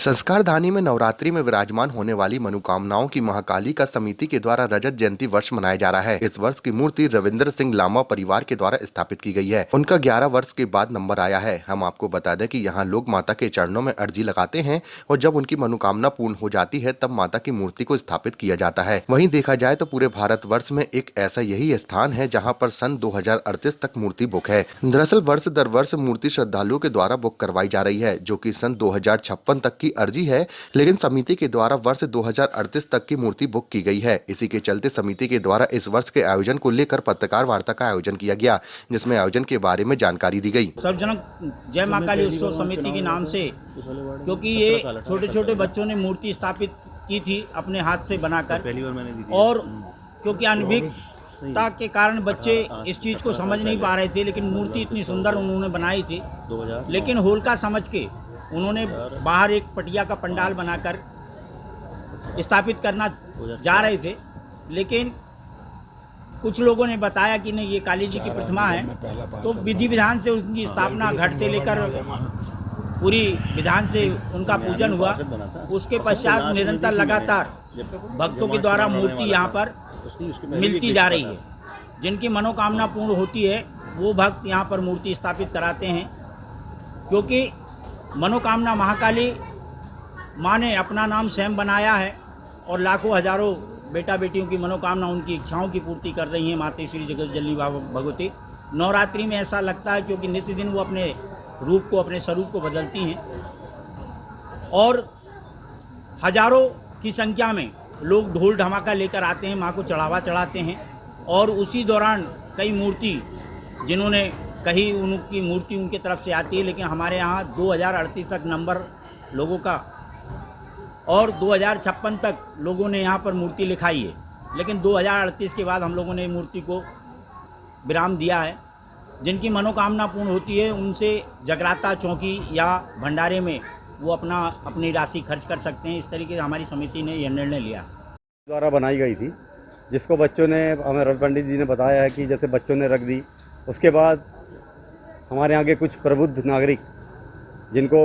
संस्कार धानी में नवरात्रि में विराजमान होने वाली मनोकामनाओं की महाकाली का समिति के द्वारा रजत जयंती वर्ष मनाया जा रहा है। इस वर्ष की मूर्ति रविंद्र सिंह लांबा परिवार के द्वारा स्थापित की गई है। उनका 11 वर्ष के बाद नंबर आया है। हम आपको बता दें कि यहाँ लोग माता के चरणों में अर्जी लगाते हैं और जब उनकी मनोकामना पूर्ण हो जाती है तब माता की मूर्ति को स्थापित किया जाता है। वहीं देखा जाए तो पूरे भारतवर्ष में एक ऐसा यही स्थान है जहाँ पर सन 2038 तक मूर्ति बुक है। दरअसल वर्ष दर वर्ष मूर्ति श्रद्धालुओं के द्वारा बुक करवाई जा रही है, जो कि सन 2056 तक की अर्जी है, लेकिन समिति के द्वारा वर्ष 2038 तक की मूर्ति बुक की गई है। इसी के चलते समिति के द्वारा इस वर्ष के आयोजन को लेकर पत्रकार वार्ता का आयोजन किया गया, जिसमें आयोजन के बारे में जानकारी दी गई। सर्वजनक जय मां काली उत्सव समिति के नाम से, क्योंकि ये छोटे छोटे बच्चों ने मूर्ति स्थापित की थी अपने हाथ से बनाकर, पहली बार मैंने दी थी। और क्योंकि अनभिज्ञता के कारण बच्चे इस चीज़ को समझ नहीं पा रहे थे, लेकिन मूर्ति इतनी सुंदर उन्होंने बनाई थी। लेकिन होलिका समझ के उन्होंने बाहर एक पटिया का पंडाल बनाकर स्थापित करना जा रहे थे, लेकिन कुछ लोगों ने बताया कि नहीं, ये काली जी की प्रतिमा है, तो विधि विधान से उनकी स्थापना घट से लेकर पूरी विधान से उनका पूजन हुआ। उसके पश्चात निरंतर लगातार भक्तों के द्वारा मूर्ति यहाँ पर मिलती जा रही है। जिनकी मनोकामना पूर्ण होती है वो भक्त यहाँ पर मूर्ति स्थापित कराते हैं, क्योंकि मनोकामना महाकाली माँ ने अपना नाम स्वयं बनाया है और लाखों हजारों बेटा बेटियों की मनोकामना, उनकी इच्छाओं की पूर्ति कर रही हैं माता श्री जगत जननी भगवती। नवरात्रि में ऐसा लगता है क्योंकि नित्य दिन वो अपने रूप को, अपने स्वरूप को बदलती हैं और हजारों की संख्या में लोग ढोल ढमाका लेकर आते हैं, माँ को चढ़ावा चढ़ाते हैं। और उसी दौरान कई मूर्ति जिन्होंने कहीं उनकी मूर्ति उनके तरफ से आती है, लेकिन हमारे यहाँ 2038 तक नंबर लोगों का और 2056 तक लोगों ने यहाँ पर मूर्ति लिखाई है। लेकिन 2038 के बाद हम लोगों ने मूर्ति को विराम दिया है। जिनकी मनोकामना पूर्ण होती है उनसे जगराता चौकी या भंडारे में वो अपनी राशि खर्च कर सकते हैं। इस तरीके से हमारी समिति ने यह निर्णय लिया द्वारा बनाई गई थी, जिसको बच्चों ने, हमें रवि पंडित जी ने बताया है कि जैसे बच्चों ने रख दी, उसके बाद हमारे यहाँ के कुछ प्रबुद्ध नागरिक, जिनको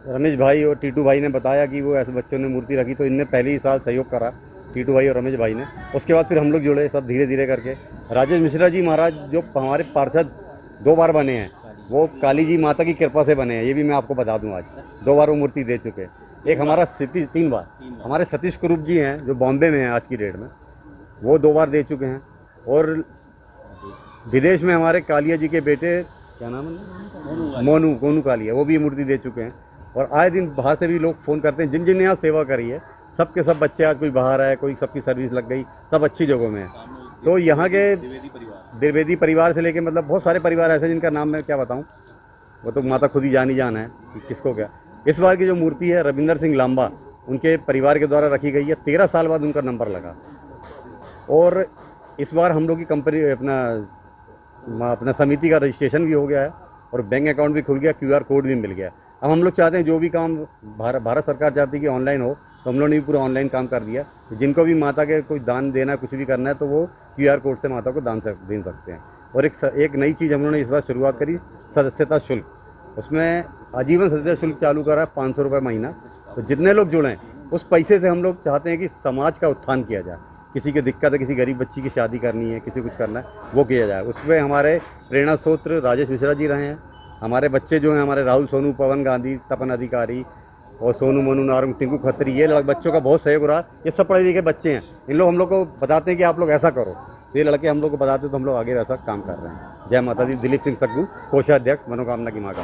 रमेश भाई और टीटू भाई ने बताया कि वो ऐसे बच्चों ने मूर्ति रखी, तो इनने पहले ही साल सहयोग करा, टीटू भाई और रमेश भाई ने। उसके बाद फिर हम लोग जुड़े, सब धीरे धीरे करके। राजेश मिश्रा जी महाराज जो हमारे पार्षद 2 बार बने हैं, वो काली जी माता की कृपा से बने हैं, ये भी मैं आपको बता दूँ। आज 2 बार वो मूर्ति दे चुके हैं। एक हमारा 3 बार हमारे सतीश कुरूप जी हैं जो बॉम्बे में हैं आज की डेट में, वो 2 बार दे चुके हैं। और विदेश में हमारे कालिया जी के बेटे, क्या नाम है, मोनू कालिया, वो भी मूर्ति दे चुके हैं। और आए दिन बाहर से भी लोग फ़ोन करते हैं, जिन जिन यहाँ सेवा करी है, सबके सब बच्चे, आज कोई बाहर है, कोई सबकी सर्विस लग गई, सब अच्छी जगहों में है। तो यहाँ के द्विवेदी परिवार से लेके मतलब बहुत सारे परिवार ऐसे जिनका नाम मैं क्या बताऊँ, वो तो माता खुद ही जान है कि किसको क्या। इस बार की जो मूर्ति है रविंद्र सिंह लांबा, उनके परिवार के द्वारा रखी गई है। 13 साल बाद उनका नंबर लगा। और इस बार हम लोग की कंपनी अपना समिति का रजिस्ट्रेशन भी हो गया है और बैंक अकाउंट भी खुल गया, QR कोड भी मिल गया। अब हम लोग चाहते हैं जो भी काम भारत सरकार चाहती है कि ऑनलाइन हो, तो हम लोगों ने भी पूरा ऑनलाइन काम कर दिया। जिनको भी माता के कोई दान देना है, कुछ भी करना है, तो वो QR कोड से माता को दान दे सकते हैं। और एक नई चीज़ हम लोगों ने इस बार शुरुआत करी, सदस्यता शुल्क। उसमें आजीवन सदस्यता शुल्क चालू करा है, 500 रुपये महीना। तो जितने लोग जुड़ें उस पैसे से हम लोग चाहते हैं कि समाज का उत्थान किया जाए। किसी की दिक्कत है, किसी गरीब बच्ची की शादी करनी है, किसी कुछ करना है, वो किया जाए। उसमें हमारे प्रेरणा स्रोत राजेश मिश्रा जी रहे हैं। हमारे बच्चे जो हैं, हमारे राहुल, सोनू, पवन गांधी, तपन अधिकारी और सोनू, मनु, नारंग, टिंकू खत्री, ये बच्चों का बहुत सहयोग रहा। ये सब पढ़े लिखे बच्चे हैं। इन लोग हम लोग को बताते हैं कि आप लोग ऐसा करो, तो ये लड़के हम लोग को बताते हैं, तो हम लोग आगे वैसा काम कर रहे हैं। जय माता दी। दिलीप सिंह सग्गू, कोषाध्यक्ष, मनोकामना की माँ का।